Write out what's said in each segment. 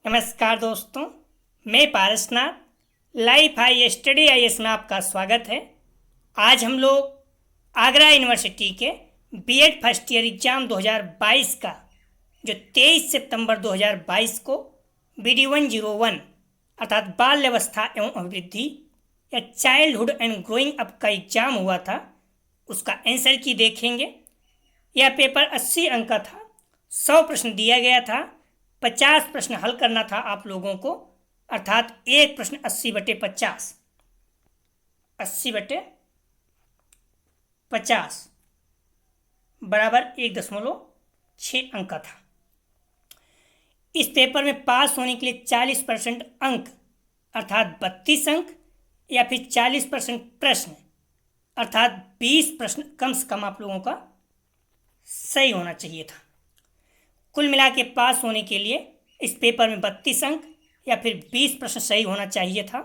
नमस्कार दोस्तों, मैं Parasnath life high study IAS में आपका स्वागत है। आज हम लोग आगरा यूनिवर्सिटी के बीएड फर्स्ट ईयर एग्जाम 2022 का जो 23 सितंबर 2022 को BD101 अर्थात बाल अवस्था एवं अभिवृद्धि या चाइल्डहुड एंड ग्रोइंग अप का एग्जाम हुआ था, उसका आंसर की देखेंगे। यह पेपर 80 अंक का था। 100 प्रश्न दिया गया था। 50 प्रश्न हल करना था आप लोगों को, अर्थात एक प्रश्न 80/50 80/50 बराबर 1.6 अंक का था। इस पेपर में पास होने के लिए 40% अंक अर्थात 32 अंक या फिर 40% प्रश्न अर्थात 20 प्रश्न कम से कम आप लोगों का सही होना चाहिए था। कुल मिला के पास होने के लिए इस पेपर में 32 अंक या फिर 20 प्रश्न सही होना चाहिए था।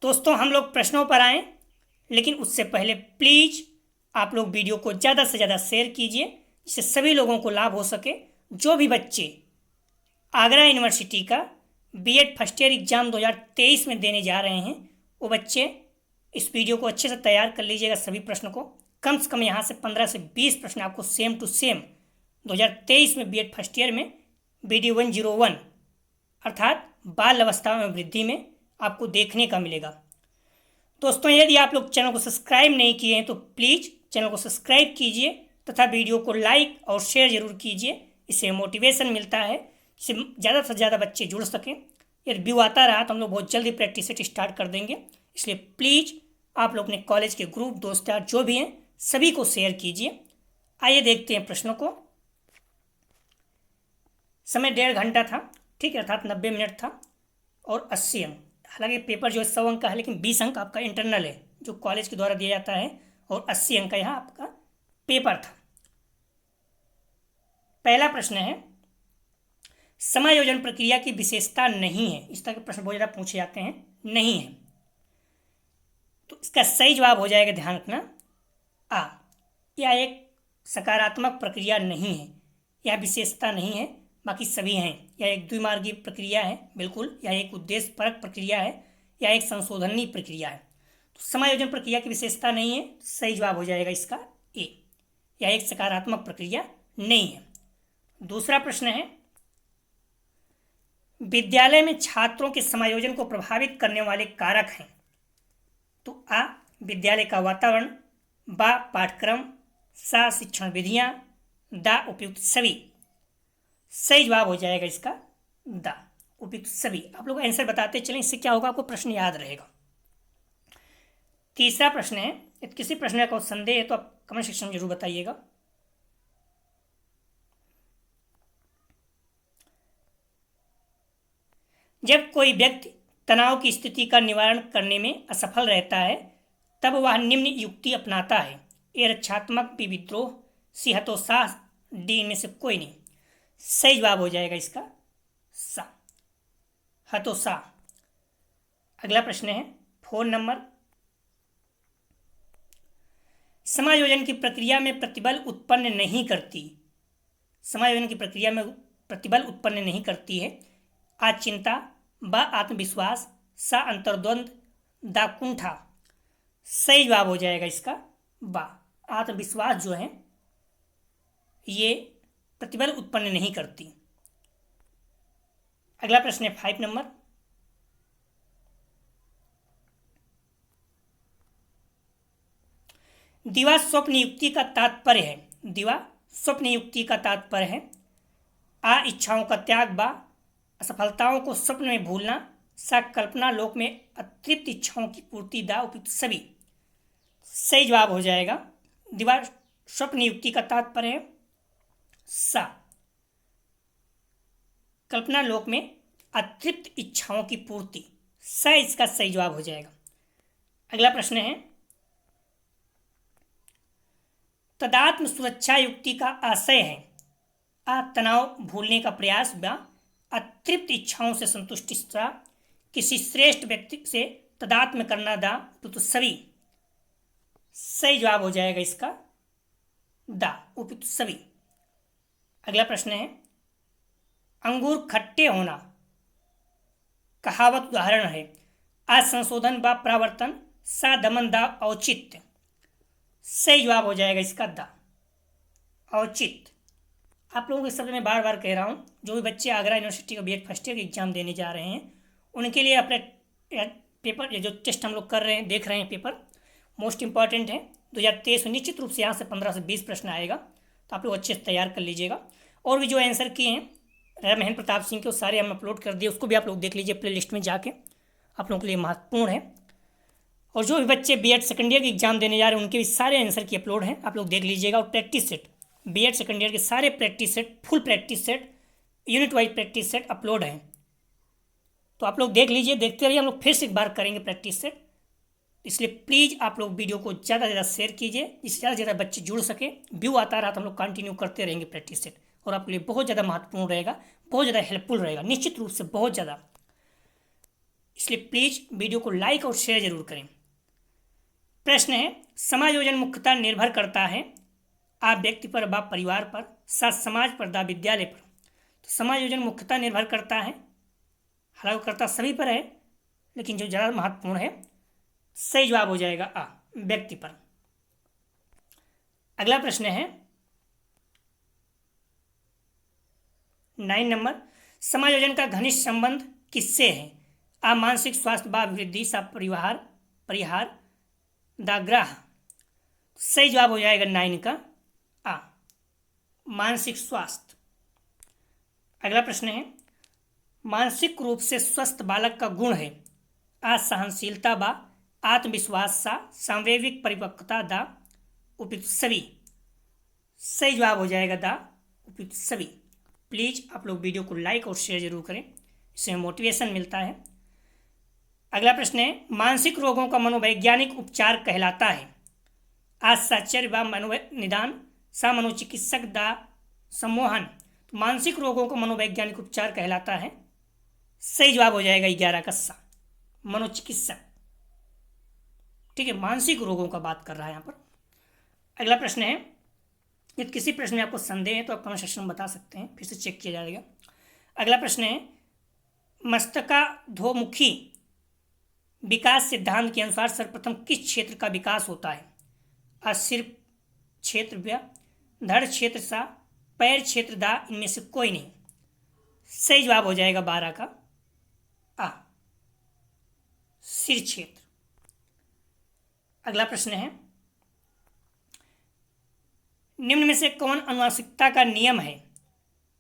दोस्तों, हम लोग प्रश्नों पर आएँ, लेकिन उससे पहले प्लीज़ आप लोग वीडियो को ज़्यादा से ज़्यादा शेयर कीजिए, जिससे सभी लोगों को लाभ हो सके। जो भी बच्चे आगरा यूनिवर्सिटी का बीएड फर्स्ट ईयर एग्जाम 2023 में देने जा रहे हैं, वो बच्चे इस वीडियो को अच्छे से तैयार कर लीजिएगा। सभी प्रश्न को कम से कम यहाँ से 15 से 20 प्रश्न आपको सेम टू सेम 2023 में बीएड फर्स्ट ईयर में BD101 अर्थात बाल अवस्था में वृद्धि में आपको देखने का मिलेगा। दोस्तों, यदि आप लोग चैनल को सब्सक्राइब नहीं किए हैं तो प्लीज़ चैनल को सब्सक्राइब कीजिए तथा वीडियो को लाइक और शेयर जरूर कीजिए। इससे मोटिवेशन मिलता है, इससे ज़्यादा से ज़्यादा बच्चे जुड़ सकें। यदि व्यू आता रहा तो हम लोग बहुत जल्दी प्रैक्टिस सेट स्टार्ट कर देंगे। इसलिए प्लीज़ आप लोग अपने कॉलेज के ग्रुप दोस्त यार जो भी हैं सभी को शेयर कीजिए। आइए देखते हैं प्रश्नों को। समय 1.5 घंटा था, ठीक है, अर्थात 90 मिनट था और 80 अंक। हालांकि पेपर जो है 100 अंक का है, लेकिन 20 अंक आपका इंटरनल है जो कॉलेज के द्वारा दिया जाता है और 80 अंक का यहाँ आपका पेपर था। पहला प्रश्न है, समायोजन प्रक्रिया की विशेषता नहीं है। इस तरह के प्रश्न बहुत ज़्यादा पूछे जाते हैं, नहीं है। तो इसका सही जवाब हो जाएगा, ध्यान रखना, आ। यह एक सकारात्मक प्रक्रिया नहीं है, यह विशेषता नहीं है, बाकी सभी हैं। यह एक द्विमार्गी प्रक्रिया है, बिल्कुल। यह एक उद्देश्यपरक प्रक्रिया है, यह एक संशोधनीय प्रक्रिया है। तो समायोजन प्रक्रिया की विशेषता नहीं है, सही जवाब हो जाएगा इसका ए। यह एक सकारात्मक प्रक्रिया नहीं है। दूसरा प्रश्न है, विद्यालय में छात्रों के समायोजन को प्रभावित करने वाले कारक हैं। तो आ, विद्यालय का वातावरण, बा, पाठ्यक्रम, सा, शिक्षण विधियां, दा, उपयुक्त सभी। सही जवाब हो जाएगा इसका दा, उपयुक्त सभी। आप लोग आंसर बताते चलें, इससे क्या होगा, आपको प्रश्न याद रहेगा। तीसरा प्रश्न है, यदि किसी प्रश्न का संदेह है तो आप कमेंट सेक्शन में जरूर बताइएगा। जब कोई व्यक्ति तनाव की स्थिति का निवारण करने में असफल रहता है तब वह निम्न युक्ति अपनाता है। ए, रक्षात्मक, बी, विद्रोह, सी, हतोत्साह, डी, इनमें से कोई नहीं। सही जवाब हो जाएगा इसका सा, हतोत्साह। अगला प्रश्न है 4 नंबर, समायोजन की प्रक्रिया में प्रतिबल उत्पन्न नहीं करती। समायोजन की प्रक्रिया में प्रतिबल उत्पन्न नहीं करती है। आ, चिंता, ब, आत्मविश्वास, सा, अंतर्द्वंद, दा, कुंठा। सही जवाब हो जाएगा इसका बा, आत्मविश्वास जो है ये प्रतिबल उत्पन्न नहीं करती। अगला प्रश्न है 5 नंबर, दिवा स्वप्न युक्ति का तात्पर्य है। दिवा स्वप्न युक्ति का तात्पर्य है। आ, इच्छाओं का त्याग, बा, असफलताओं को स्वप्न में भूलना, सा, कल्पना लोक में अतृप्त इच्छाओं की पूर्ति, दा, उपयुक्त सभी। सही जवाब हो जाएगा, दिवा स्वप्न युक्ति का तात्पर्य है सा, कल्पना लोक में अतृप्त इच्छाओं की पूर्ति। सा इसका सही जवाब हो जाएगा। अगला प्रश्न है, तदात्म सुरक्षा युक्ति का आशय है। आ, तनाव भूलने का प्रयास, बा, अतृप्त इच्छाओं से संतुष्टि, सा, किसी श्रेष्ठ व्यक्ति से तदात्म करना, दा, तो सभी। सही जवाब हो जाएगा इसका दा, उपयुक्त सभी। अगला प्रश्न है, अंगूर खट्टे होना कहावत उदाहरण है। आ संशोधन व प्रावर्तन, सा दमन दा औचित्य। सही जवाब हो जाएगा इसका दा औचित्य। आप लोगों के शब्द में बार बार कह रहा हूँ, जो भी बच्चे आगरा यूनिवर्सिटी का बीएड फर्स्ट ईयर का एग्जाम देने जा रहे हैं उनके लिए अपने पेपर, ये जो टेस्ट हम लोग कर रहे हैं, देख रहे हैं, पेपर मोस्ट इंपॉर्टेंट है 2023 में। निश्चित रूप से यहाँ से 15 से 20 प्रश्न आएगा, तो आप लोग अच्छे से तैयार कर लीजिएगा। और भी जो आंसर किए हैं राजा महेंद्र प्रताप सिंह के, वो सारे हम अपलोड कर दिए, उसको भी आप लोग देख लीजिए प्ले लिस्ट में जाके, आप लोगों के लिए महत्वपूर्ण है। और जो भी बच्चे बीएड सेकंड ईयर की एग्जाम देने जा रहे हैं उनके भी सारे आंसर की अपलोड हैं, आप लोग देख लीजिएगा। और practice set, BEd second year के सारे practice set, full practice set, unit wise practice set upload हैं, तो आप लोग देख लीजिए, देखते रहिए। हम लोग फिर से एक बार करेंगे प्रैक्टिस सेट, इसलिए प्लीज़ आप लोग वीडियो को ज़्यादा से ज़्यादा शेयर कीजिए, जिससे ज़्यादा से ज़्यादा बच्चे जुड़ सके। व्यू आता रहा तो हम लोग कंटिन्यू करते रहेंगे प्रैक्टिस सेट, और आपके लिए बहुत ज़्यादा महत्वपूर्ण रहेगा, बहुत ज़्यादा हेल्पफुल रहेगा, निश्चित रूप से बहुत ज़्यादा। इसलिए प्लीज़ वीडियो को लाइक और शेयर जरूर करें। प्रश्न है, समायोजन मुख्यतः निर्भर करता है आ व्यक्ति पर, बा परिवार पर, सा समाज पर, दा विद्यालय पर। तो समायोजन मुख्यतः निर्भर करता है, हालांकि करता सभी पर है, लेकिन जो ज़्यादा महत्वपूर्ण है, सही जवाब हो जाएगा आ व्यक्ति पर। अगला प्रश्न है 9 नंबर, समायोजन का घनिष्ठ संबंध किससे है? आ मानसिक स्वास्थ्य, बा अभिवृद्धि, सा परिहार, दा ग्राह। सही जवाब हो जाएगा 9 का आ मानसिक स्वास्थ्य। अगला प्रश्न है, मानसिक रूप से स्वस्थ बालक का गुण है? आ सहनशीलता, बा आत्मविश्वास, सा सांवेगिक परिपक्वता, दा उपयुक्त सभी। सही जवाब हो जाएगा दा उपयुक्त सभी। प्लीज़ आप लोग वीडियो को लाइक और शेयर जरूर करें, इससे मोटिवेशन मिलता है। अगला प्रश्न है, मानसिक रोगों का मनोवैज्ञानिक उपचार कहलाता है? आ साक्षर व मनोनिदान, सा मनोचिकित्सक, दा सम्मोहन। तो मानसिक रोगों का मनोवैज्ञानिक उपचार कहलाता है, सही जवाब हो जाएगा 11 का सा मनोचिकित्सक। ठीक है, मानसिक रोगों का बात कर रहा है यहाँ पर। अगला प्रश्न है, यदि किसी प्रश्न में आपको संदेह है तो आप कमेंट सेक्शन में बता सकते हैं, फिर से चेक किया जाएगा। अगला प्रश्न है, मस्तकाधोमुखी विकास सिद्धांत के अनुसार सर्वप्रथम किस क्षेत्र का विकास होता है? सिर क्षेत्र, व्या धड़ क्षेत्र, सा पैर क्षेत्र, दा इनमें से कोई नहीं। सही जवाब हो जाएगा 12 का आ सिर क्षेत्र। अगला प्रश्न है, निम्न में से कौन अनुवांशिकता का नियम है?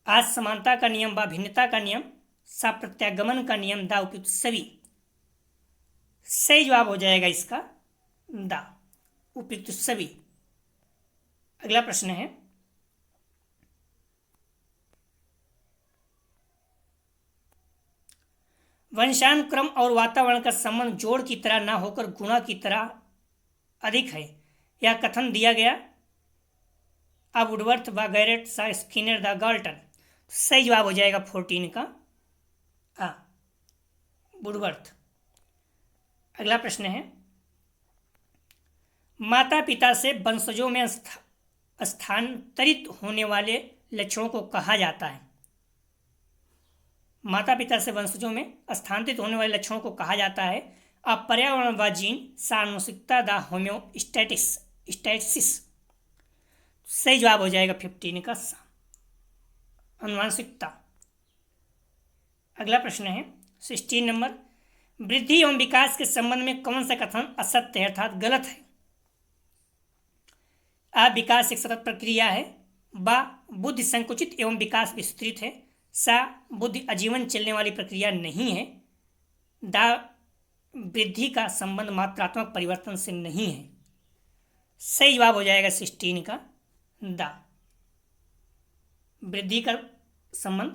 आ समानता का नियम, बा भिन्नता का नियम, सा प्रत्यागमन का नियम, दा उपयुक्त सभी। सही जवाब हो जाएगा इसका दा उपयुक्त सभी। अगला प्रश्न है, वंशानुक्रम और वातावरण का संबंध जोड़ की तरह ना होकर गुणा की तरह अधिक है, यह कथन दिया गया? अब वुडवर्थ, व गैरेट, सा स्किनर, द गाल्टन। सही जवाब हो जाएगा 14 का आ वुडवर्थ। अगला प्रश्न है, माता पिता से वंशजों में स्थानांतरित होने वाले लक्षणों को कहा जाता है? माता पिता से वंशजों में स्थानांतरित होने वाले लक्षणों को कहा जाता है? अब पर्यावरण व जीन, सानुवंशिकता, द होम्योस्टैटिसिस। सही जवाब हो जाएगा 15 का सा अनुवांशिकता। अगला प्रश्न है 16 नंबर, वृद्धि एवं विकास के संबंध में कौन सा कथन असत्य है अर्थात गलत है? आ विकास एक सतत प्रक्रिया है, बा बुद्धि संकुचित एवं विकास विस्तृत है, सा बुद्धि आजीवन चलने वाली प्रक्रिया नहीं है, दा वृद्धि का संबंध मात्रात्मक परिवर्तन से नहीं है। सही जवाब हो जाएगा 16 का दा वृद्धि का संबंध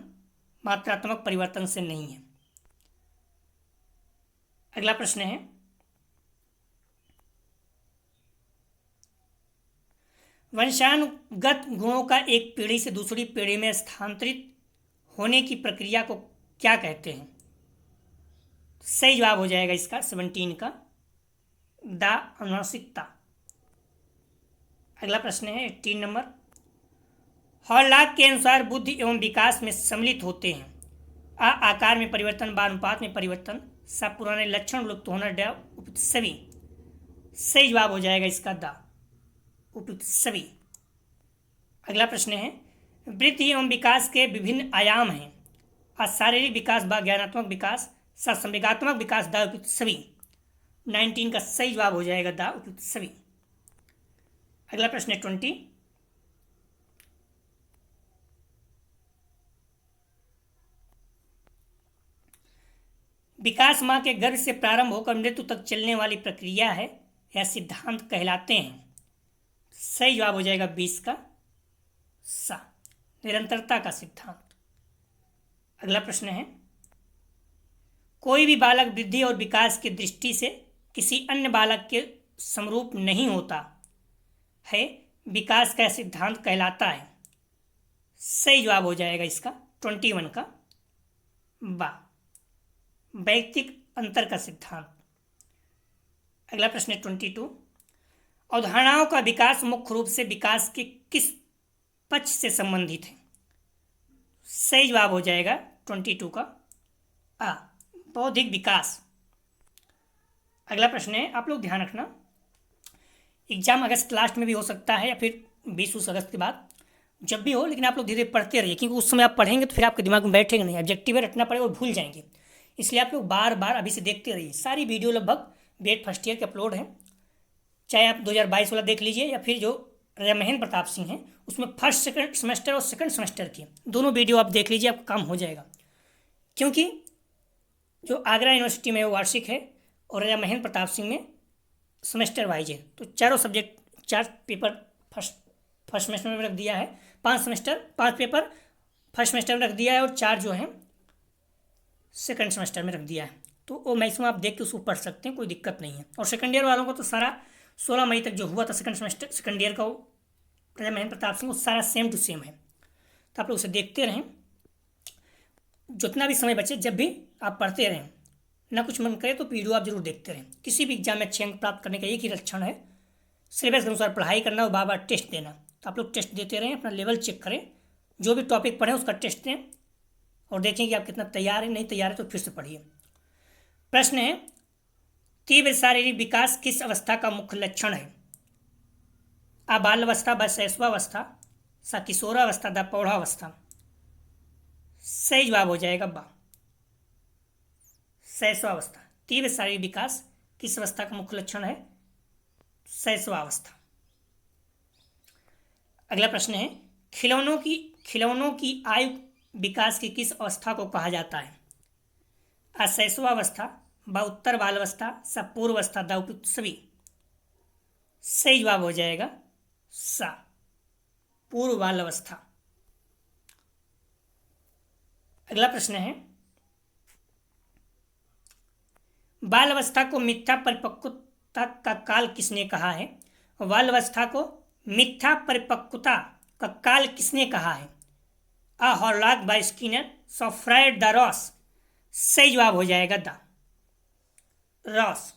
मात्रात्मक परिवर्तन से नहीं है। अगला प्रश्न है, वंशानुगत गुणों का एक पीढ़ी से दूसरी पीढ़ी में स्थानांतरित होने की प्रक्रिया को क्या कहते हैं? सही जवाब हो जाएगा इसका 17 का दा अनुवांशिकता। अगला प्रश्न है 18 नंबर, हॉलॉक के अनुसार बुद्धि एवं विकास में सम्मिलित होते हैं? आ आकार में परिवर्तन, बा अनुपात में परिवर्तन, सा पुराने लक्षण लुप्त होना, ड उपयुक्त सभी। सही जवाब हो जाएगा इसका द उपयुक्त सभी। अगला प्रश्न है वृद्धि एवं विकास के विभिन्न आयाम हैं। आ शारीरिक विकास, बा ज्ञानात्मक विकास, सा संवेगात्मक विकास, द उपयुक्त सभी। 19 का सही जवाब हो जाएगा द उपयुक्त सभी। अगला प्रश्न है 20। विकास माँ के गर्भ से प्रारंभ होकर मृत्यु तक चलने वाली प्रक्रिया है या सिद्धांत कहलाते हैं। सही जवाब हो जाएगा 20 का सा, निरंतरता का सिद्धांत। अगला प्रश्न है कोई भी बालक वृद्धि और विकास की दृष्टि से किसी अन्य बालक के समरूप नहीं होता है, विकास का सिद्धांत कहलाता है। सही जवाब हो जाएगा इसका 21 का बा, वैयक्तिक अंतर का सिद्धांत। अगला प्रश्न है 22। अवधारणाओं का विकास मुख्य रूप से विकास के किस पक्ष से संबंधित है। सही जवाब हो जाएगा 22 का आ, बौद्धिक विकास। अगला प्रश्न है, आप लोग ध्यान रखना, एग्जाम अगस्त लास्ट में भी हो सकता है या फिर 20 अगस्त के बाद, जब भी हो, लेकिन आप लोग धीरे धीरे पढ़ते रहिए, क्योंकि उस समय आप पढ़ेंगे तो फिर आपके दिमाग में बैठेगा नहीं, ऑब्जेक्टिव रटना पड़ेगा और भूल जाएंगे। इसलिए आप लोग बार बार अभी से देखते रहिए। सारी वीडियो लगभग बीएड फर्स्ट ईयर के अपलोड हैं, चाहे आप 2022 वाला देख लीजिए या फिर जो राजा महेंद्र प्रताप सिंह हैं उसमें फर्स्ट सेकंड सेमेस्टर और सेकंड सेमेस्टर की दोनों वीडियो आप देख लीजिए, आपका काम हो जाएगा। क्योंकि जो आगरा यूनिवर्सिटी में वो वार्षिक है और राजा महेंद्र प्रताप सिंह में सेमेस्टर वाइज है, तो चारों सब्जेक्ट 4 पेपर फर्स्ट सेमेस्टर में रख दिया है, 5 पेपर फर्स्ट सेमेस्टर में रख दिया है और 4 जो हैं सेकंड सेमेस्टर में रख दिया है। तो वो मैक्सिमम आप देख के उसको पढ़ सकते हैं, कोई दिक्कत नहीं है। और सेकंड ईयर वालों को तो सारा 16 मई तक जो हुआ था सेकंड सेमेस्टर सेकंड ईयर का राजा महेंद्र प्रताप सिंह, वो सारा सेम टू सेम है, तो आप लोग उसे देखते रहें। जितना भी समय बचे जब भी आप पढ़ते रहें, ना कुछ मन करे तो वीडियो आप जरूर देखते रहें। किसी भी एग्जाम में अच्छे अंक प्राप्त करने का एक ही लक्षण है, सिलेबस के अनुसार पढ़ाई करना और बार बार टेस्ट देना। तो आप लोग टेस्ट देते रहें, अपना लेवल चेक करें, जो भी टॉपिक पढ़ें उसका टेस्ट दें और देखें कि आप कितना तैयार है। नहीं तैयार है तो फिर से पढ़िए। प्रश्न है तीव्र शारीरिक विकास किस अवस्था का मुख्य लक्षण है। आ बाल्यावस्था, ब शैशवावस्था, सा किशोरावस्था, द प्रौढ़ावस्था। सही जवाब हो जाएगा बा, शैशवावस्था। तीव्र शारीरिक विकास किस अवस्था का मुख्य लक्षण है, शैशवावस्था। अगला प्रश्न है खिलौनों की आयु विकास की किस अवस्था को कहा जाता है। आ शैशवावस्था, ब उत्तर बाल्यावस्था, सा पूर्वावस्था, द उपयुक्त सभी। सही जवाब हो जाएगा सा, पूर्व बाल्यावस्था। अगला प्रश्न है बाल अवस्था को मिथ्या परिपक्वता का काल किसने कहा है। बाल अवस्था को मिथ्या परिपक्वता का काल किसने कहा है। A Horlock, B Skinner, C Freud, D Ross. सही जवाब हो जाएगा द रॉस।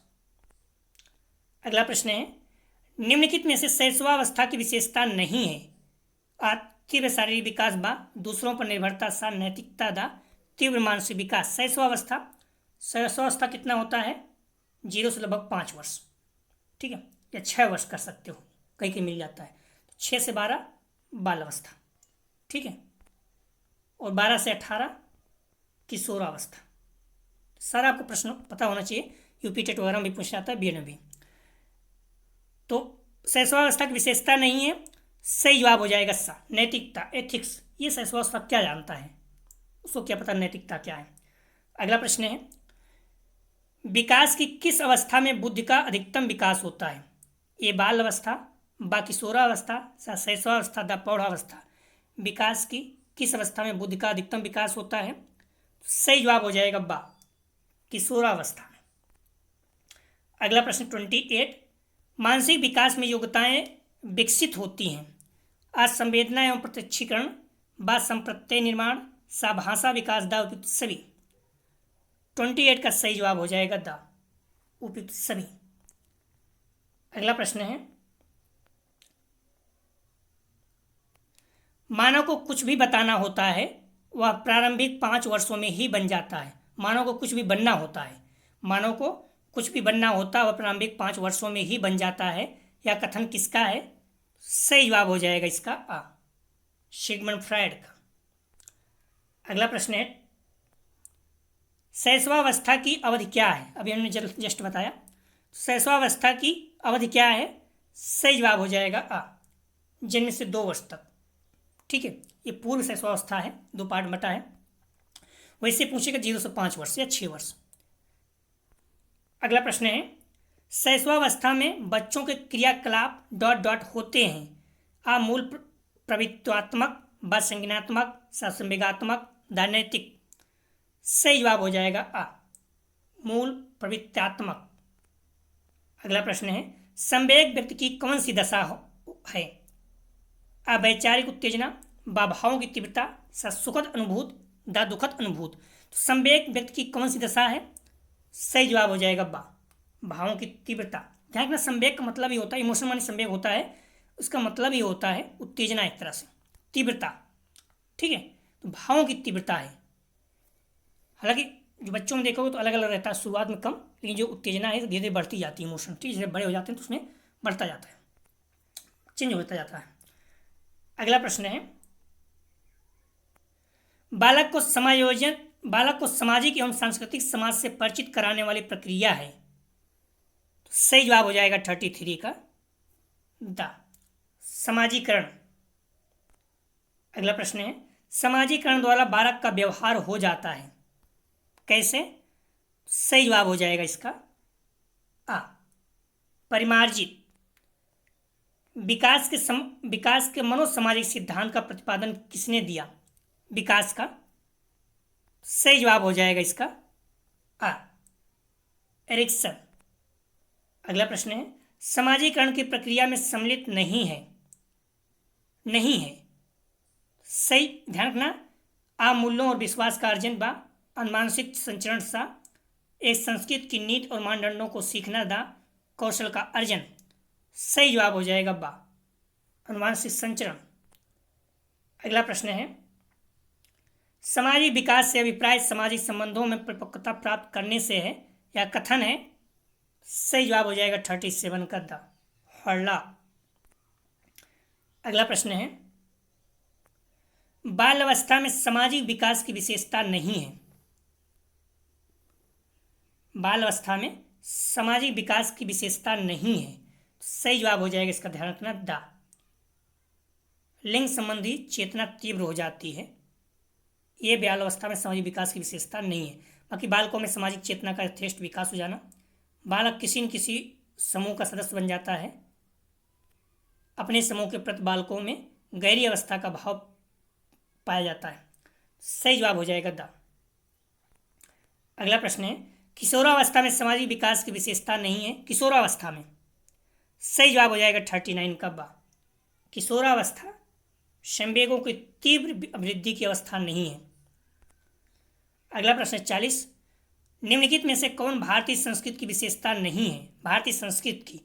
अगला प्रश्न है निम्नलिखित में से शैशवावस्था की विशेषता नहीं है। आ तीव्र शारीरिक विकास, बा दूसरों पर निर्भरता, सा नैतिकता, दा तीव्र मानसिक विकास। शैशवावस्था कितना होता है, 0 से लगभग 5 वर्ष, ठीक है, या 6 वर्ष कर सकते हो, कहीं कहीं मिल जाता है। 6 से 12 बाल अवस्था, ठीक है, और 12 से 18 किशोरावस्था। सारा आपको प्रश्न पता होना चाहिए, यूपी टेट वगैरह में भी पूछ जाता है, बीएड में भी। तो शैशवावस्था की विशेषता नहीं है, सही जवाब हो जाएगा सा, नैतिकता, एथिक्स। ये शैशवावस्था क्या जानता है, उसको क्या पता नैतिकता क्या है। अगला प्रश्न है विकास की किस अवस्था में बुद्धि का अधिकतम विकास होता है। ए बाल अवस्था, बा किशोरावस्था, सा शैशवावस्था, द प्रौढ़ावस्था। विकास की किस अवस्था में बुद्धि का अधिकतम विकास होता है। सही जवाब हो जाएगा बा, किशोरावस्था में। अगला प्रश्न 28 मानसिक विकास में योग्यताएं विकसित होती हैं। आ संवेदना एवं प्रत्यक्षीकरण, बा संप्रत्यय निर्माण, सा भाषा विकास, द उपयुक्त सभी। 28 का सही जवाब हो जाएगा द उपयुक्त सभी। अगला प्रश्न है मानव को कुछ भी बताना होता है वह प्रारंभिक 5 वर्षों में ही बन जाता है। मानव को कुछ भी बनना होता है, मानव को कुछ भी बनना होता है वह प्रारंभिक 5 वर्षों में ही बन जाता है। यह कथन किसका है? सही जवाब हो जाएगा इसका आ, सिगमंड फ्रायड का। अगला प्रश्न है, शैशवावस्था की अवधि क्या है? अभी हमने जस्ट बताया। शैशवावस्था की अवधि क्या है? सही जवाब हो जाएगा आ, जन्म से 2 वर्ष तक। ठीक है, ये पूर्व शैशवावस्था है, 2 पार्ट बटा है। वैसे पूछेगा 0 से 5 वर्ष या 6 वर्ष। अगला प्रश्न है, शैशवावस्था में बच्चों के क्रियाकलाप डॉट डॉट होते हैं। आ मूल प्रवृत्त्वात्मक, ब संज्ञानात्मक, स संवेगात्मक, द नैतिक। सही जवाब हो जाएगा आ, मूल प्रवृत्त्यात्मक। अगला प्रश्न है, संवेग व्यक्ति की कौन सी दशा है? आ वैचारिक उत्तेजना, ब भावों की तीव्रता, स सुखद अनुभूत, द दुखद अनुभूत। तो संवेग व्यक्ति की कौन सी दशा है? सही जवाब हो जाएगा बा, भावों की तीव्रता। ध्यान रखना, संवेग का मतलब ही होता है, इमोशन मानी संवेग होता है, उसका मतलब ही होता है उत्तेजना, एक तरह से तीव्रता। ठीक है, तो भावों की तीव्रता है। हालांकि जो बच्चों में देखोगे तो अलग अलग रहता है, शुरुआत में कम, लेकिन जो उत्तेजना है धीरे धीरे बढ़ती जाती है इमोशन। ठीक है, जैसे बड़े हो जाते हैं तो उसमें बढ़ता जाता है, चेंज होता जाता है। अगला प्रश्न है, बालक को सामाजिक एवं सांस्कृतिक समाज से परिचित कराने वाली प्रक्रिया है। तो सही जवाब हो जाएगा 33 का द समाजीकरण। अगला प्रश्न है, समाजीकरण द्वारा बालक का व्यवहार हो जाता है, कैसे? सही जवाब हो जाएगा इसका आ, परिमार्जित। विकास के मनोसामाजिक सिद्धांत का प्रतिपादन किसने दिया? विकास का। सही जवाब हो जाएगा इसका आ, एरिक्सन। अगला प्रश्न है, समाजीकरण की प्रक्रिया में सम्मिलित नहीं है। सही ध्यान रखना, आ मूल्यों और विश्वास का अर्जन, बा अनुमानसिक संचरण, सा एक संस्कृत की नीति और मानदंडों को सीखना, दा कौशल का अर्जन। सही जवाब हो जाएगा बा, अनुमानसिक संचरण। अगला प्रश्न है, सामाजिक विकास से अभिप्राय सामाजिक संबंधों में परिपक्वता प्राप्त करने से है, या कथन है? सही जवाब हो जाएगा 37 का द हर्ला। अगला प्रश्न है, बाल अवस्था में सामाजिक विकास की विशेषता नहीं है। बाल अवस्था में सामाजिक विकास की विशेषता नहीं है। सही जवाब हो जाएगा इसका, ध्यान रखना, द लिंग संबंधी चेतना तीव्र हो जाती है। ये बाल अवस्था में सामाजिक विकास की विशेषता नहीं है। बाकी बालकों में सामाजिक चेतना का यथेष्ट विकास हो जाना, बालक किसी न किसी समूह का सदस्य बन जाता है, अपने समूह के प्रति बालकों में गैरी अवस्था का भाव पाया जाता है। सही जवाब हो जाएगा द। अगला प्रश्न है, किशोरावस्था में सामाजिक विकास की विशेषता नहीं है। किशोरावस्था में सही जवाब हो जाएगा 39 का बा, किशोरावस्था संवेगों की तीव्र वृद्धि की अवस्था नहीं है। अगला प्रश्न 40, निम्नलिखित में से कौन भारतीय संस्कृति की विशेषता नहीं है? भारतीय संस्कृति की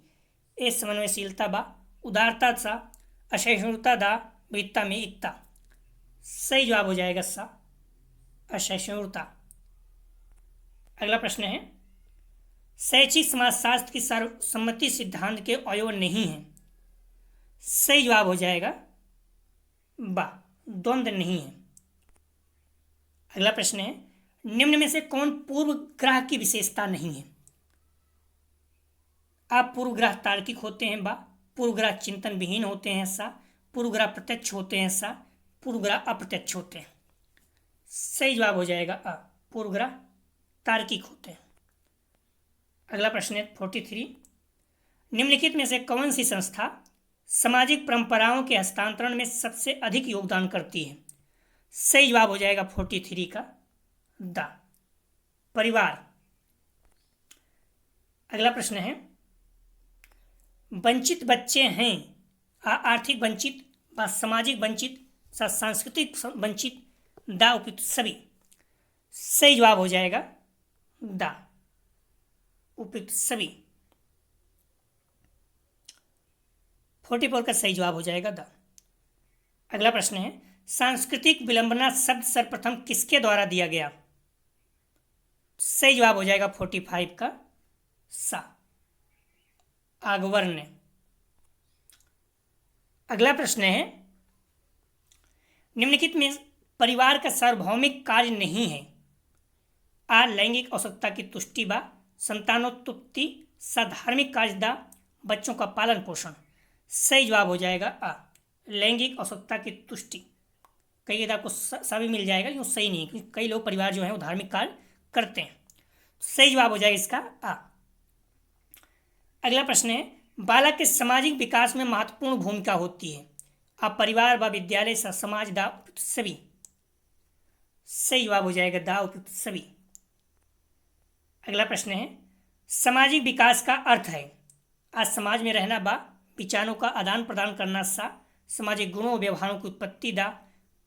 ए समन्वयशीलता, बा उदारता, सा असहिष्णुता, दा विविधता में एकता। सही जवाब हो जाएगा सा असहिष्णुता। अगला प्रश्न है, शैक्षिक समाजशास्त्र की सर्वसम्मति सिद्धांत के अवयव नहीं है। सही जवाब हो जाएगा बा, द्वंद्व नहीं है। अगला प्रश्न है, निम्न में से कौन पूर्वग्रह की विशेषता नहीं है? आप पूर्वग्रह तार्किक होते हैं, बा पूर्वग्रह चिंतन विहीन होते हैं, सा पूर्वग्रह प्रत्यक्ष होते हैं, सा पूर्वग्रह अप्रत्यक्ष होते हैं। सही जवाब हो जाएगा आ, पूर्वग्रह तार्किक होते हैं। अगला प्रश्न है 43, निम्नलिखित में से कौन सी संस्था सामाजिक परंपराओं के हस्तांतरण में सबसे अधिक योगदान करती है? सही जवाब हो जाएगा 43 का द परिवार। अगला प्रश्न है, वंचित बच्चे हैं, आर्थिक वंचित, व सामाजिक वंचित, सांस्कृतिक वंचित, द उपयुक्त सभी। सही जवाब हो जाएगा द उपयुक्त सभी। 44 का सही जवाब हो जाएगा द। अगला प्रश्न है, सांस्कृतिक विलंबना शब्द सर्वप्रथम किसके द्वारा दिया गया? सही जवाब हो जाएगा 45 का सा, अकबर ने। अगला प्रश्न है, निम्नलिखित में परिवार का सार्वभौमिक कार्य नहीं है? आ लैंगिक आवश्यकता की तुष्टि, बा संतानोत्पत्ति, सा धार्मिक कार्य, दा बच्चों का पालन पोषण। सही जवाब हो जाएगा आ लैंगिक आवश्यकता की तुष्टि। कई आपको सा भी मिल जाएगा, लेकिन सही नहीं, क्योंकि कई लोग परिवार जो है वो धार्मिक कार्य करते हैं। सही जवाब हो जाएगा इसका आ। अगला प्रश्न है, बालक के सामाजिक विकास में महत्वपूर्ण भूमिका होती है? आप परिवार व विद्यालय सा समाज, दा उपयुक्त सभी। सही जवाब हो जाएगा दा उपयुक्त सभी। अगला प्रश्न है, सामाजिक विकास का अर्थ है? आज समाज में रहना, बा विचारों का आदान प्रदान करना, सा सामाजिक गुणों व्यवहारों की उत्पत्ति, दा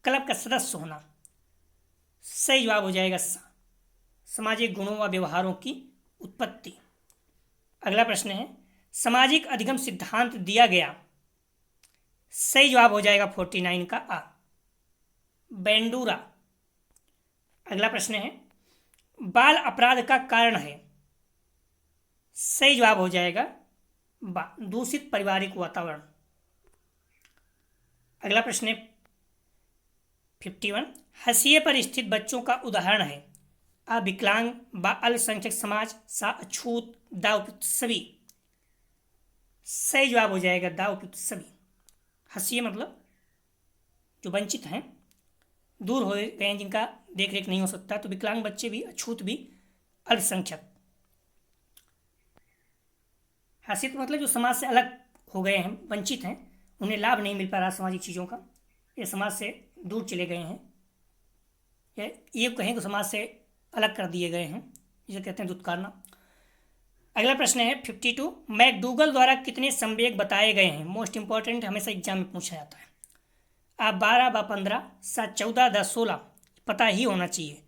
क्लब का सदस्य होना। सही जवाब हो जाएगा सा सामाजिक गुणों व व्यवहारों की उत्पत्ति। अगला प्रश्न है, सामाजिक अधिगम सिद्धांत दिया गया? सही जवाब हो जाएगा 49 का आ, बेंडूरा। अगला प्रश्न है, बाल अपराध का कारण है? सही जवाब हो जाएगा बा दूषित पारिवारिक वातावरण। अगला प्रश्न है 51, हाशिए पर स्थित बच्चों का उदाहरण है? आ विकलांग, बा अल्पसंख्यक समाज, सा अछूत, दा उपयुक्त सभी। सही जवाब हो जाएगा दा उपयुक्त सभी। हाशिए मतलब जो वंचित हैं, दूर हो गए हैं, जिनका देख रेख नहीं हो सकता, तो विकलांग बच्चे भी, अछूत भी, अल्पसंख्यक। हाशिए मतलब जो समाज से अलग हो गए हैं, वंचित हैं, उन्हें लाभ नहीं मिल पा रहा सामाजिक चीज़ों का, ये समाज से दूर चले गए हैं, ये कहें तो समाज से अलग कर दिए गए हैं, जिसे कहते हैं दुत्कारना। अगला प्रश्न है 52, मैकडूगल द्वारा कितने संवेग बताए गए हैं? मोस्ट इंपॉर्टेंट, हमेशा एग्जाम में पूछा जाता है। आप 12 व 15, 7 14, 10 16, पता ही होना चाहिए।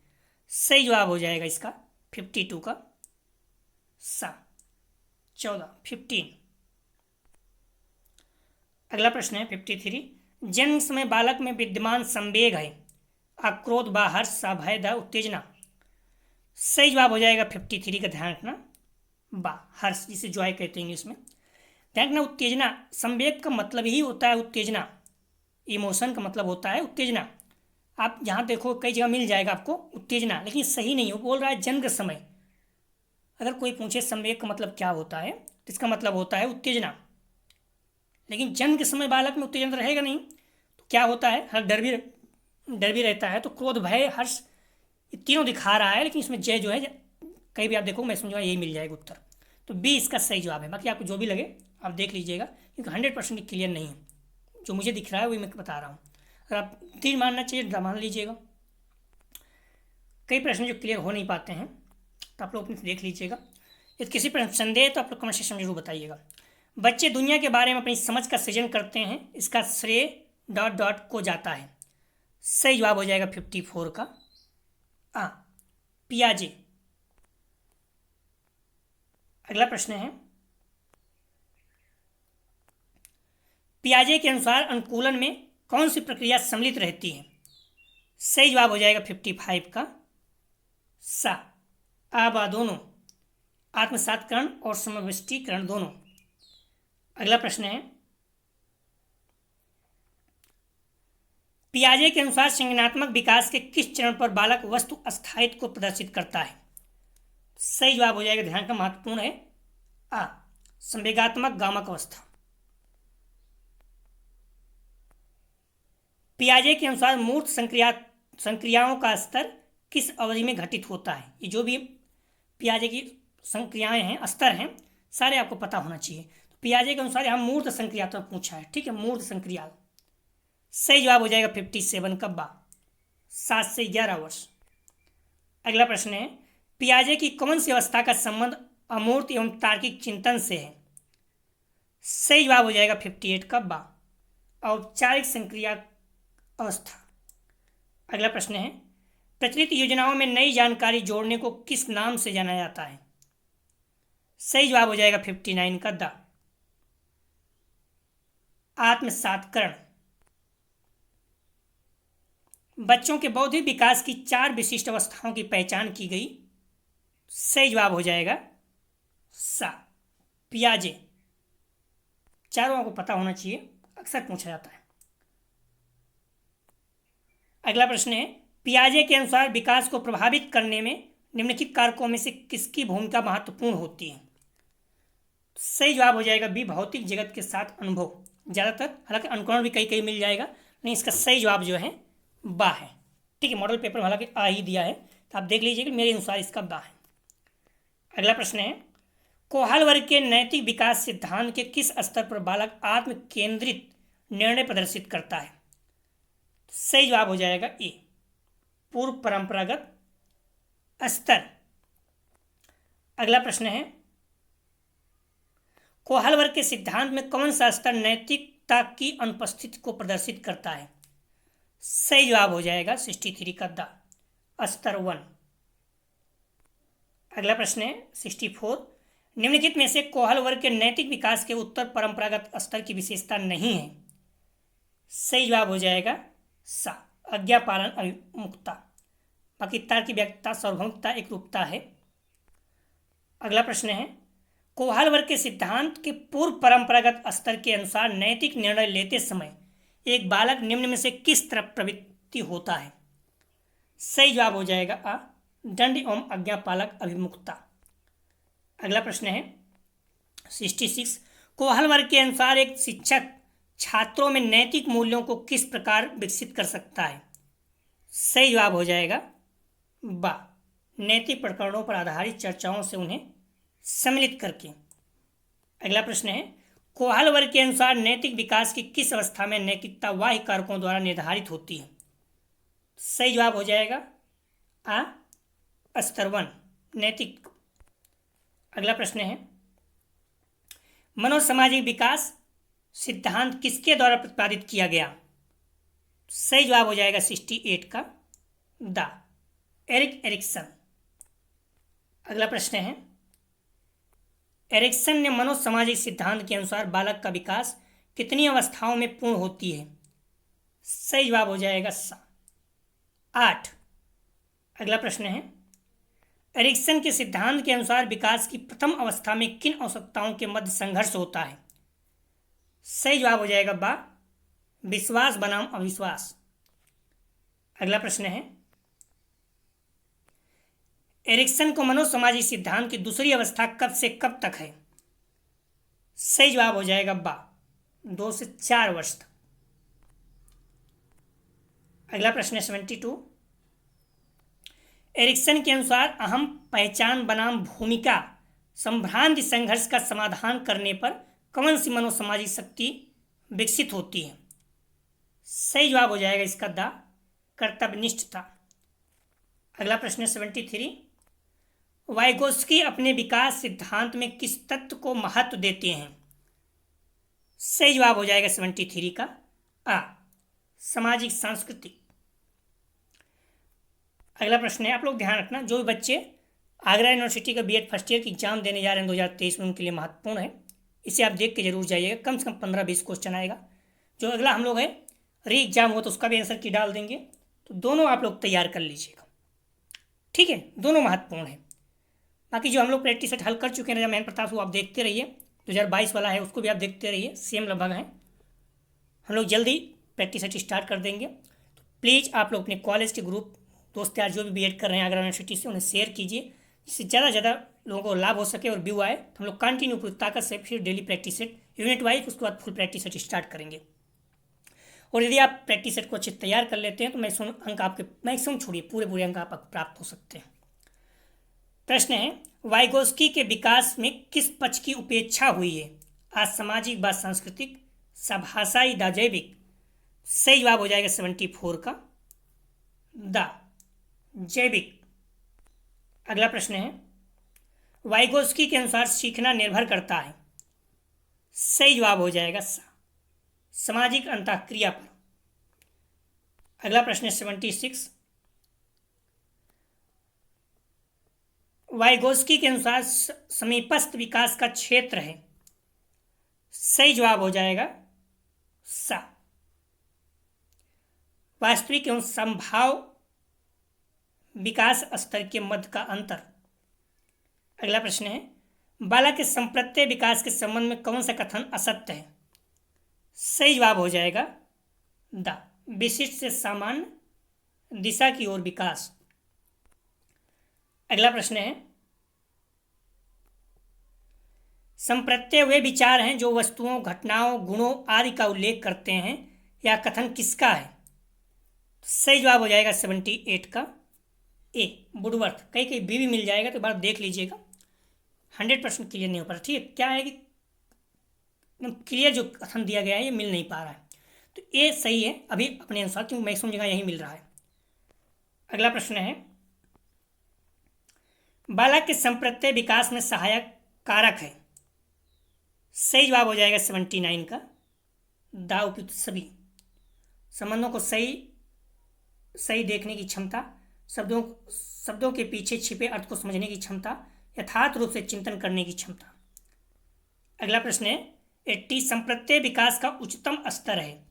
सही जवाब हो जाएगा इसका 52 का सा 14 15। अगला प्रश्न है 53, जन्म समय बालक में विद्यमान संवेग है? आक्रोध, बा हर्ष, सा भय, दा उत्तेजना। सही जवाब हो जाएगा 53 का, ध्यान रखना, बा हर्ष, जिसे जॉय कहते हैं इंग्लिश में। ध्यान रखना, उत्तेजना, संवेग का मतलब ही होता है उत्तेजना, इमोशन का मतलब होता है उत्तेजना। आप जहाँ देखो कई जगह मिल जाएगा आपको उत्तेजना, लेकिन सही नहीं हो, बोल रहा है जन्म के समय। अगर कोई पूछे संवेग का मतलब क्या होता है, तो इसका मतलब होता है उत्तेजना, लेकिन जन्म के समय बालक में उत्तेजना रहेगा नहीं, तो क्या होता है, हर डर भी रहता है, तो क्रोध, भय, हर्ष, ये तीनों दिखा रहा है, लेकिन इसमें जय जो है, कहीं भी आप देखो मैं समझूंगा यही मिल जाएगा उत्तर, तो बी इसका सही जवाब है। बाकी आपको जो भी लगे आप देख लीजिएगा, क्योंकि 100% क्लियर नहीं है, जो मुझे दिख रहा है वही मैं बता रहा हूँ। अगर आप 3 मानना चाहिए मान लीजिएगा। कई प्रश्न जो क्लियर हो नहीं पाते हैं, तो आप लोग अपने देख लीजिएगा। यदि किसी प्रश्न संदेह तो आप लोग कमेंट सेक्शन में जरूर बताइएगा। बच्चे दुनिया के बारे में अपनी समझ का सृजन करते हैं, इसका श्रेय ... को जाता है। सही जवाब हो जाएगा 54 का आ, पियाजे। अगला प्रश्न है, पियाजे के अनुसार अनुकूलन में कौन सी प्रक्रिया सम्मिलित रहती है? सही जवाब हो जाएगा 55 का सा, आबा दोनों, आत्मसातकरण और समष्टिकरण दोनों। अगला प्रश्न है, पियाजे के अनुसार संज्ञानात्मक विकास के किस चरण पर बालक वस्तु अस्थायित्व को प्रदर्शित करता है? सही जवाब हो जाएगा, ध्यान का महत्वपूर्ण है आ, संवेगात्मक गामक अवस्था। पियाजे के अनुसार मूर्त संक्रियाओं का स्तर किस अवधि में घटित होता है? ये जो भी पियाजे की संक्रियाएं हैं, स्तर हैं, सारे आपको पता होना चाहिए। तो पियाजे के अनुसार यहाँ मूर्त संक्रिया तो पूछा है, ठीक है, मूर्त संक्रिया। सही जवाब हो जाएगा 57 का बा, 7 से 11 वर्ष। अगला प्रश्न है, पियाजे की कौन सी अवस्था का संबंध अमूर्त एवं तार्किक चिंतन से है? सही जवाब हो जाएगा 58 का बा, औपचारिक संक्रिया अवस्था। अगला प्रश्न है, प्रचलित योजनाओं में नई जानकारी जोड़ने को किस नाम से जाना जाता है? सही जवाब हो जाएगा 59 का दा, आत्मसातकरण। बच्चों के बौद्धिक विकास की 4 विशिष्ट अवस्थाओं की पहचान की गई। सही जवाब हो जाएगा सा, पियाजे। चारों आपको पता होना चाहिए, अक्सर पूछा जाता है। अगला प्रश्न है, पियाजे के अनुसार विकास को प्रभावित करने में निम्नलिखित कारकों में से किसकी भूमिका महत्वपूर्ण होती है? सही जवाब हो जाएगा बी, भौतिक जगत के साथ अनुभव। ज्यादातर, हालांकि अनुकरण भी कई कई मिल जाएगा, नहीं, इसका सही जवाब जो है बा है। ठीक है, मॉडल पेपर में हालांकि आ ही दिया है, तो आप देख लीजिए, मेरे अनुसार इसका बा है। अगला प्रश्न है, कोहाल वर्ग के नैतिक विकास सिद्धांत के किस स्तर पर बालक आत्म केंद्रित निर्णय प्रदर्शित करता है? सही जवाब हो जाएगा ए, पूर्व परंपरागत स्तर। अगला प्रश्न है, कोहाल वर्ग के सिद्धांत में कौन सा स्तर नैतिकता की अनुपस्थिति को प्रदर्शित करता है? सही जवाब हो जाएगा 63 का द, स्तर 1। अगला प्रश्न है 64, निम्नलिखित में से कोहाल वर्ग के नैतिक विकास के उत्तर परंपरागत स्तर की विशेषता नहीं है? सही जवाब हो जाएगा सा, आज्ञा पालन अभिमुखता। बाकी तार्किक व्याख्या, सार्वभौमिकता, एक रूपता है। अगला प्रश्न है, कोहाल वर्ग के सिद्धांत के पूर्व परंपरागत स्तर के अनुसार नैतिक निर्णय लेते समय एक बालक निम्न में से किस तरफ प्रवृत्ति होता है? सही जवाब हो जाएगा आ, दंड एवं आज्ञा पालक अभिमुखता। अगला प्रश्न है 66, कोहाल वर्ग के अनुसार एक शिक्षक छात्रों में नैतिक मूल्यों को किस प्रकार विकसित कर सकता है? सही जवाब हो जाएगा बा, नैतिक प्रकरणों पर आधारित चर्चाओं से उन्हें सम्मिलित करके। अगला प्रश्न है, कोहाल वर्ग के अनुसार नैतिक विकास की किस अवस्था में नैतिकता बाह्य कारकों द्वारा निर्धारित होती है? सही जवाब हो जाएगा आ, स्तर 1, नैतिक। अगला प्रश्न है, मनोसामाजिक विकास सिद्धांत किसके द्वारा प्रतिपादित किया गया? सही जवाब हो जाएगा 68 का द, एरिक एरिक्सन। अगला प्रश्न है, एरिक्सन ने मनोसामाजिक सिद्धांत के अनुसार बालक का विकास कितनी अवस्थाओं में पूर्ण होती है? सही जवाब हो जाएगा सा, 8। अगला प्रश्न है, एरिक्सन के सिद्धांत के अनुसार विकास की प्रथम अवस्था में किन आवश्यकताओं के मध्य संघर्ष होता है? सही जवाब हो जाएगा बा, विश्वास बनाम अविश्वास। अगला प्रश्न है, एरिक्सन को मनोसामाजिक सिद्धांत की दूसरी अवस्था कब से कब तक है? सही जवाब हो जाएगा बा, 2 से 4 वर्ष तक। अगला प्रश्न है 72, एरिक्सन के अनुसार अहम पहचान बनाम भूमिका संभ्रांति संघर्ष का समाधान करने पर कौन सी मनोसामाजिक शक्ति विकसित होती है? सही जवाब हो जाएगा इसका द, कर्तव्यनिष्ठता। अगला प्रश्न है 73, वाइगोस्की अपने विकास सिद्धांत में किस तत्व को महत्व देते हैं? सही जवाब हो जाएगा 73 का आ, सामाजिक सांस्कृतिक। अगला प्रश्न है, आप लोग ध्यान रखना, जो भी बच्चे आगरा यूनिवर्सिटी का बीएड फर्स्ट ईयर की एग्जाम देने जा रहे हैं 2023 में, उनके लिए महत्वपूर्ण है। इसे आप देख के जरूर जाइएगा, कम से कम 15-20 क्वेश्चन आएगा। जो अगला हम लोग है री एग्जाम हो तो उसका भी आंसर की डाल देंगे, तो दोनों आप लोग तैयार कर लीजिएगा। ठीक है, दोनों महत्वपूर्ण है। बाकी जो हम लोग प्रैक्टिस सेट हल कर चुके हैं मैन प्रताप, वो आप देखते रहिए। 2022 वाला है उसको भी आप देखते रहिए, सेम लगभग है। हम लोग जल्दी प्रैक्टिस सेट स्टार्ट कर देंगे, तो प्लीज़ आप लोग अपने कॉलेज के ग्रुप दोस्त यार जो भी बीएड कर रहे हैं आगरा यूनिवर्सिटी से, उन्हें शेयर कीजिए, जिससे ज़्यादा से ज़्यादा लोगों को लाभ हो सके और व्यू आए। तो हम लोग कंटिन्यू पूरी ताकत से फिर daily practice set unit wise, उसके बाद फुल प्रैक्टिस सेट स्टार्ट करेंगे। और यदि आप प्रैक्टिस सेट को अच्छे तैयार कर लेते हैं तो मैक्सिमम अंक आपके, मैक्सिमम छोड़िए पूरे अंक आप प्राप्त हो सकते हैं। प्रश्न है, वाइगोस्की के विकास में किस पक्ष की उपेक्षा हुई है? असामाजिक व सांस्कृतिक, सभाषाई व जैविक? सही जवाब हो जाएगा 74 का द, जैविक। अगला प्रश्न है, वाइगोस्की के अनुसार सीखना निर्भर करता है? सही जवाब हो जाएगा सामाजिक अंतःक्रिया पर। अगला प्रश्न है 76, वाइगोस्की के अनुसार समीपस्थ विकास का क्षेत्र है? सही जवाब हो जाएगा सा, वास्तविक एवं संभाव विकास स्तर के मध्य का अंतर। अगला प्रश्न है, बालक के संप्रत्य विकास के संबंध में कौन सा कथन असत्य है? सही जवाब हो जाएगा द। विशिष्ट से सामान्य दिशा की ओर विकास। अगला प्रश्न है, संप्रत्यय वे विचार हैं जो वस्तुओं, घटनाओं, गुणों आदि का उल्लेख करते हैं। यह कथन किसका है? सही जवाब हो जाएगा 78 का ए, वुडवर्थ। कहीं कहीं बी भी मिल जाएगा तो बार देख लीजिएगा, 100% क्लियर नहीं हो पा रहा। ठीक है, क्या है कि क्लियर जो कथन दिया गया है ये मिल नहीं पा रहा है, तो ए सही है अभी अपने अनुसार, क्योंकि मैक्सिमम जगह यही मिल रहा है। अगला प्रश्न है, बालक के संप्रत्य विकास में सहायक कारक है। सही जवाब हो जाएगा 79 का द। उपयुक्त सभी संबंधों को सही देखने की क्षमता, शब्दों के पीछे छिपे अर्थ को समझने की क्षमता, यथार्थ रूप से चिंतन करने की क्षमता। अगला प्रश्न है, 80 संप्रत्यय विकास का उच्चतम स्तर है।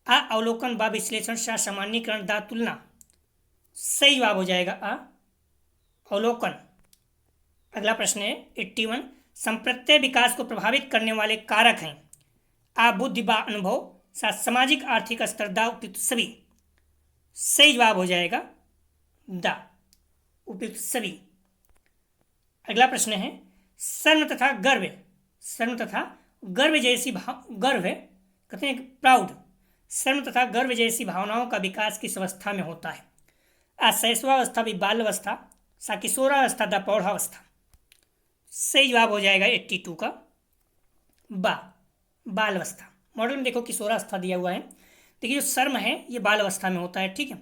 अ अवलोकन, व विश्लेषण, स सामान्यीकरण, द तुलना। सही जवाब हो जाएगा अ अवलोकन। अगला प्रश्न है 81, संप्रत्यय विकास को प्रभावित करने वाले कारक हैं। आ बुद्धि व अनुभव, सा सामाजिक आर्थिक स्तर, द उपयुक्त सभी। सही जवाब हो जाएगा द उपयुक्त सभी। अगला प्रश्न है, शर्म तथा गर्व जैसी गर्व कहते हैं प्राउड, शर्म तथा गर्व जैसी भावनाओं का विकास किस अवस्था में होता है? आ शैशवावस्था, भी बाल्यावस्था, सा किशोरावस्था, द प्रौढ़ावस्था। सही जवाब हो जाएगा 82 का बाल अवस्था। मॉडल में देखो किशोरावस्था दिया हुआ है। देखिए जो शर्म है ये बाल अवस्था में होता है, ठीक है,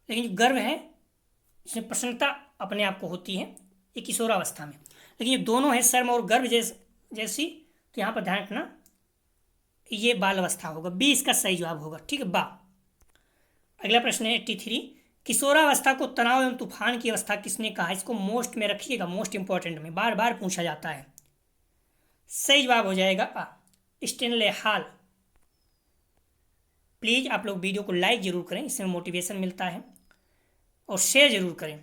लेकिन जो गर्व है जिसमें प्रसन्नता अपने आप को होती है ये किशोरावस्था में। लेकिन ये दोनों है शर्म और गर्व जैसी, तो यहाँ पर ध्यान रखना ये बाल अवस्था होगा, बी इसका सही जवाब होगा, ठीक है बा। अगला प्रश्न है 83, किशोरावस्था को तनाव एवं तूफान की अवस्था किसने कहा? इसको मोस्ट में रखिएगा, मोस्ट इंपॉर्टेंट में बार बार पूछा जाता है। सही जवाब हो जाएगा आ स्टेनले हॉल। प्लीज आप लोग वीडियो को लाइक जरूर करें, इसमें मोटिवेशन मिलता है, और शेयर जरूर करें।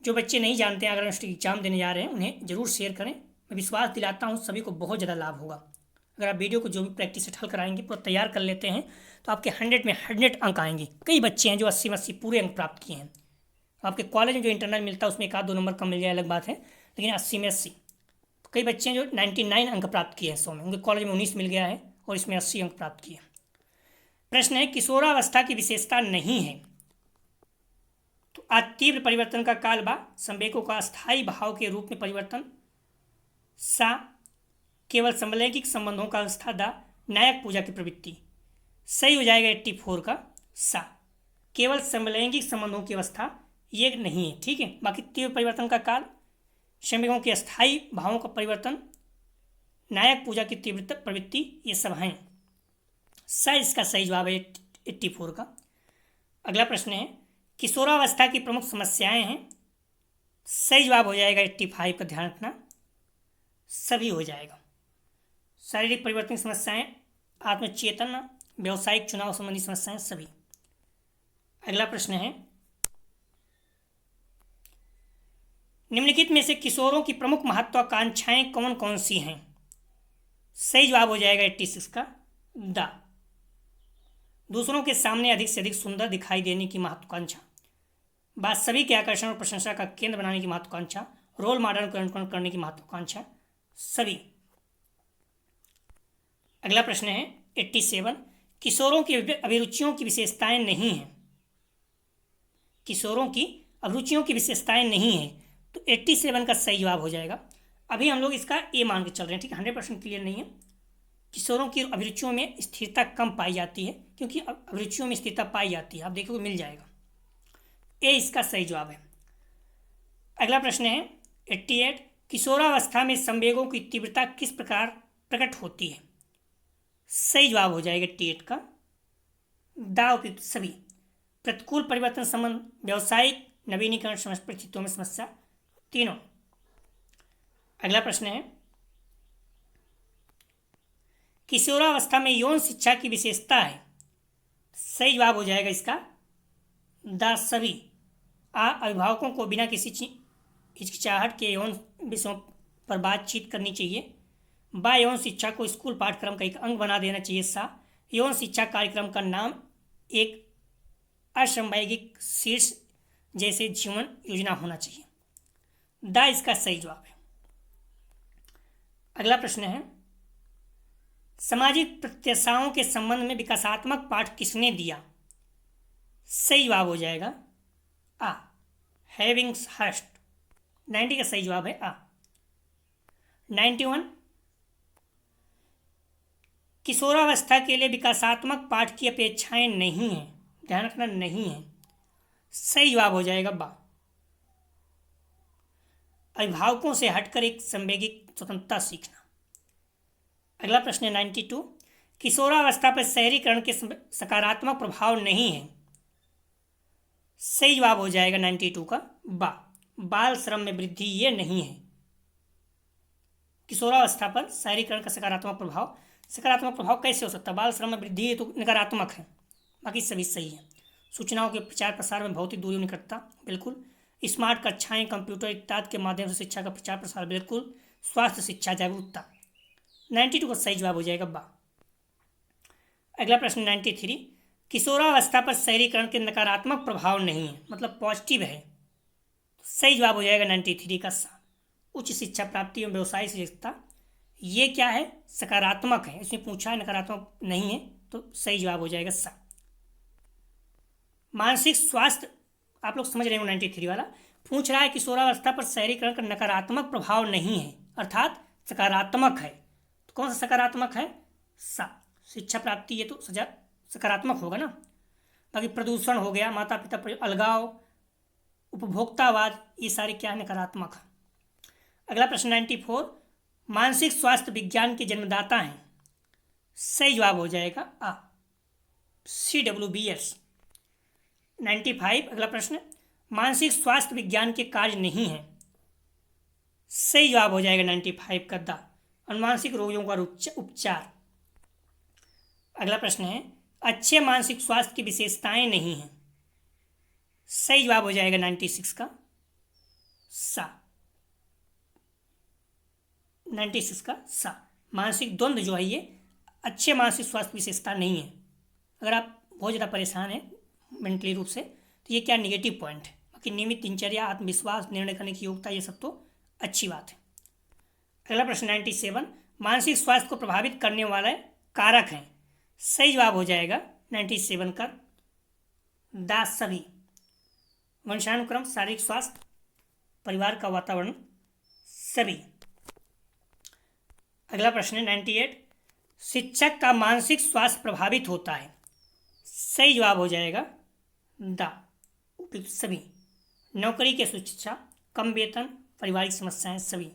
जो बच्चे नहीं जानते हैं अगर एग्जाम देने जा रहे हैं उन्हें जरूर शेयर करें। मैं विश्वास दिलाता हूँ सभी को बहुत ज़्यादा लाभ होगा। अगर आप वीडियो को जो भी प्रैक्टिस से हल कराएंगे, पूरा तैयार कर लेते हैं, तो आपके 100 में 100 अंक आएंगे। कई बच्चे हैं जो 80 में 80 पूरे अंक प्राप्त किए हैं। आपके कॉलेज में जो इंटरनल मिलता है उसमें 1-2 नंबर कम मिल जाए अलग बात है, लेकिन 80 में 80। तो कई बच्चे हैं जो 99 अंक प्राप्त किए हैं 100 में, उनके कॉलेज में 19 मिल गया है और इसमें 80 अंक प्राप्त किए। प्रश्न है, किशोरावस्था की विशेषता नहीं है तो तीव्र परिवर्तन का काल, बा संवेगों का अस्थायी भाव के रूप में परिवर्तन, सा केवल समलैंगिक संबंधों का अवस्था, दा न्यायिक पूजा की प्रवृत्ति। सही हो जाएगा 84 का सा केवल समलैंगिक संबंधों की अवस्था ये नहीं है, ठीक है। बाकी तीव्र परिवर्तन का काल, संवेगों के अस्थायी भावों का परिवर्तन, न्यायिक पूजा की तीव्र प्रवृत्ति, ये सब हैं। सा इसका सही जवाब है 84 का। अगला प्रश्न है, किशोरावस्था की प्रमुख समस्याएं हैं। सही जवाब हो जाएगा 85 का, ध्यान रखना सभी हो जाएगा। शारीरिक परिवर्तन की समस्याएं, आत्मचेतना, व्यवसायिक चुनाव संबंधी समस्याएं, सभी। अगला प्रश्न है, निम्नलिखित में से किशोरों की प्रमुख महत्वाकांक्षाएं कौन कौन सी हैं? सही जवाब हो जाएगा 86 का द। दूसरों के सामने अधिक से अधिक सुंदर दिखाई देने की महत्वाकांक्षा, बात सभी के आकर्षण और प्रशंसा का केंद्र बनाने की महत्वाकांक्षा, रोल मॉडल को अनुकरण करने की महत्वाकांक्षा, सभी। अगला प्रश्न है 87, किशोरों की अभिरुचियों की विशेषताएं नहीं हैं। किशोरों की अभिरुचियों की विशेषताएं नहीं हैं तो 87 का सही जवाब हो जाएगा। अभी हम लोग इसका ए मान के चल रहे हैं, ठीक है, 100% क्लियर नहीं है। किशोरों की अभिरुचियों में स्थिरता कम पाई जाती है, क्योंकि अभिरुचियों में स्थिरता पाई जाती है, आप देखोगे मिल जाएगा। ए इसका सही जवाब है। अगला प्रश्न है 88, किशोरावस्था में संवेगों की तीव्रता किस प्रकार प्रकट होती है? सही जवाब हो जाएगा 88 का दा उपयुक्त सभी। प्रतिकूल परिवर्तन संबंध, व्यावसायिक नवीनीकरण, परिस्थितियों में समस्या, तीनों। अगला प्रश्न है, किशोरावस्था में यौन शिक्षा की विशेषता है। सही जवाब हो जाएगा इसका द सभी। अभिभावकों को बिना किसी हिचकिचाहट के यौन विषयों पर बातचीत करनी चाहिए। बा यौन शिक्षा को स्कूल पाठ्यक्रम का एक अंग बना देना चाहिए। सा यौन शिक्षा कार्यक्रम का नाम एक असंवैगिक शीर्ष जैसे जीवन योजना होना चाहिए। द इसका सही जवाब है। अगला प्रश्न है, सामाजिक प्रत्याशाओं के संबंध में विकासात्मक पाठ किसने दिया? सही जवाब हो जाएगा आ हैविंग्स हर्स्ट। 90 का सही जवाब है आ। 91, किशोरावस्था के लिए विकासात्मक पाठ की अपेक्षाएं नहीं है। ध्यान रखना, नहीं है। सही जवाब हो जाएगा बा अभिभावकों से हटकर एक संवेगिक स्वतंत्रता सीखना। अगला प्रश्न है 92, किशोरावस्था पर शहरीकरण के सकारात्मक प्रभाव नहीं है। सही जवाब हो जाएगा 92 का बा बाल श्रम में वृद्धि ये नहीं है। किशोरावस्था पर शहरीकरण का सकारात्मक प्रभाव कैसे हो सकता है? बाल श्रम में वृद्धि ये तो नकारात्मक है, बाकी सभी सही है। सूचनाओं के प्रचार प्रसार में भौतिक दूरी निकटता, बिल्कुल। स्मार्ट कक्षाएं, कंप्यूटर इत्यादि के माध्यम से शिक्षा का प्रचार प्रसार, बिल्कुल। स्वास्थ्य शिक्षा जागरूकता। 92 का सही जवाब हो जाएगा बा। अगला प्रश्न 93, किशोरावस्था पर शहरीकरण के नकारात्मक प्रभाव नहीं है, मतलब पॉजिटिव है। सही जवाब हो जाएगा 93 का सा उच्च शिक्षा प्राप्ति एवं व्यवसाय शिक्षता। ये क्या है? सकारात्मक है। इसमें पूछा है, नकारात्मक नहीं है, तो सही जवाब हो जाएगा सा। मानसिक स्वास्थ्य आप लोग समझ रहे हो, 93 वाला पूछ रहा है किशोरावस्था पर शहरीकरण का नकारात्मक प्रभाव नहीं है, अर्थात सकारात्मक है। तो कौन सा सकारात्मक है? सा शिक्षा प्राप्ति, ये तो सकारात्मक होगा ना। बाकी प्रदूषण हो गया, माता पिता पर अलगाव, उपभोक्तावाद, ये सारे क्या है? नकारात्मक है। अगला प्रश्न 94, मानसिक स्वास्थ्य विज्ञान के जन्मदाता हैं। सही जवाब हो जाएगा आ CWBS। 95 अगला प्रश्न, मानसिक स्वास्थ्य विज्ञान के कार्य नहीं है। सही जवाब हो जाएगा 95 का दा अनुमानसिक रोगियों का उपचार। अगला प्रश्न है, अच्छे मानसिक स्वास्थ्य की विशेषताएं नहीं हैं। सही जवाब हो जाएगा 96 का सा। 96 का सा मानसिक द्वंद्व जो है ये अच्छे मानसिक स्वास्थ्य विशेषता नहीं है। अगर आप बहुत ज़्यादा परेशान हैं मेंटली रूप से तो ये क्या नेगेटिव पॉइंट है। बाकी नियमित दिनचर्या, आत्मविश्वास, निर्णय करने की योग्यता, ये सब तो अच्छी बात है। अगला प्रश्न 97, मानसिक स्वास्थ्य को प्रभावित करने वाले कारक हैं। सही जवाब हो जाएगा 97 का दा सभी। वंशानुक्रम, शारीरिक स्वास्थ्य, परिवार का वातावरण, सभी। अगला प्रश्न है 98, शिक्षक का मानसिक स्वास्थ्य प्रभावित होता है। सही जवाब हो जाएगा दा उपयुक्त सभी। नौकरी के सुशिक्षा, कम वेतन, पारिवारिक समस्याएं, सभी।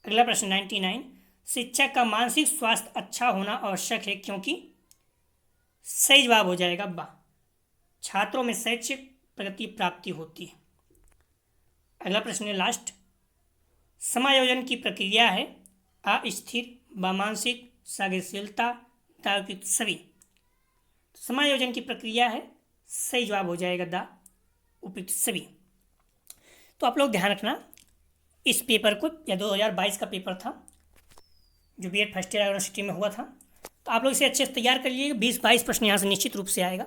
अगला प्रश्न 99, शिक्षक का मानसिक स्वास्थ्य अच्छा होना आवश्यक है क्योंकि। सही जवाब हो जाएगा बा छात्रों में शैक्षिक प्रगति प्राप्ति होती है। अगला प्रश्न है लास्ट, समायोजन की प्रक्रिया है अस्थिर, मानसिक, सागरशीलता, तार्किक, सभी। समायोजन की प्रक्रिया है। सही जवाब हो जाएगा दा उपयुक्त सभी। तो आप लोग ध्यान रखना इस पेपर को, या 2022 का पेपर था जो बीएड फर्स्ट ईयर यूनिवर्सिटी में हुआ था, तो आप लोग इसे अच्छे से तैयार कर लीजिएगा। 20-22 प्रश्न यहाँ से निश्चित रूप से आएगा।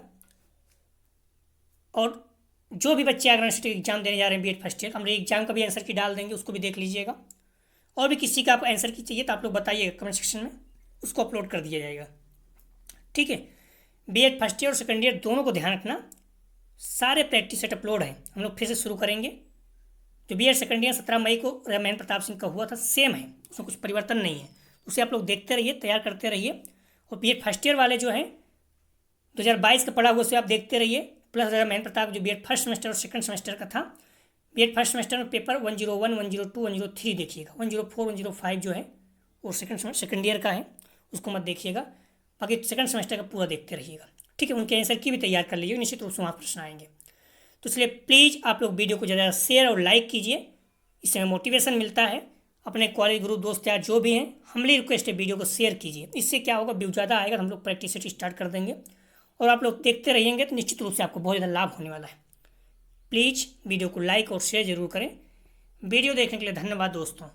और जो भी बच्चे यूनिवर्सिटी एग्जाम देने जा रहे हैं बीएड फर्स्ट ईयर, हम एग्जाम का भी आंसर की डाल देंगे, उसको भी देख लीजिएगा। और भी किसी का आप आंसर की चाहिए तो आप लोग बताइएगा कमेंट सेक्शन में, उसको अपलोड कर दिया जाएगा। ठीक है, बीएड फर्स्ट ईयर और सेकंड ईयर दोनों को ध्यान रखना, सारे प्रैक्टिस सेट अपलोड हैं। हम लोग फिर से शुरू करेंगे। जो बीएड सेकंड ईयर 17 मई को महेंद्र प्रताप सिंह का हुआ था, सेम है, उसमें कुछ परिवर्तन नहीं है। उसे आप लोग देखते रहिए, तैयार करते रहिए। और बीएड फर्स्ट ईयर वाले जो हैं 2022 का पढ़ा हुआ उसे आप देखते रहिए, प्लस महेंद्र प्रताप जो बीएड फर्स्ट सेमेस्टर और सेकंड सेमेस्टर का था। बीएड फर्स्ट सेमेस्टर में पेपर 101, 102, 103 देखिएगा। 104, 105 जो है वो सेकंड ईयर का है, उसको मत देखिएगा। बाकी सेकंड सेमेस्टर का पूरा देखते रहिएगा। ठीक है, उनके आंसर की भी तैयार कर लीजिए, निश्चित रूप से वहाँ प्रश्न आएंगे। तो इसलिए प्लीज़ आप लोग वीडियो को ज़्यादा शेयर और लाइक कीजिए, इससे हमें मोटिवेशन मिलता है। अपने कॉलेज ग्रुप दोस्त यार जो भी हैं, हमारी रिक्वेस्ट है वीडियो को शेयर कीजिए। इससे क्या होगा, व्यू ज़्यादा आएगा, हम लोग प्रैक्टिस स्टार्ट कर देंगे और आप लोग देखते रहिएंगे तो निश्चित रूप से आपको बहुत ज़्यादा लाभ होने वाला है। प्लीज़ वीडियो को लाइक और शेयर जरूर करें। वीडियो देखने के लिए धन्यवाद दोस्तों।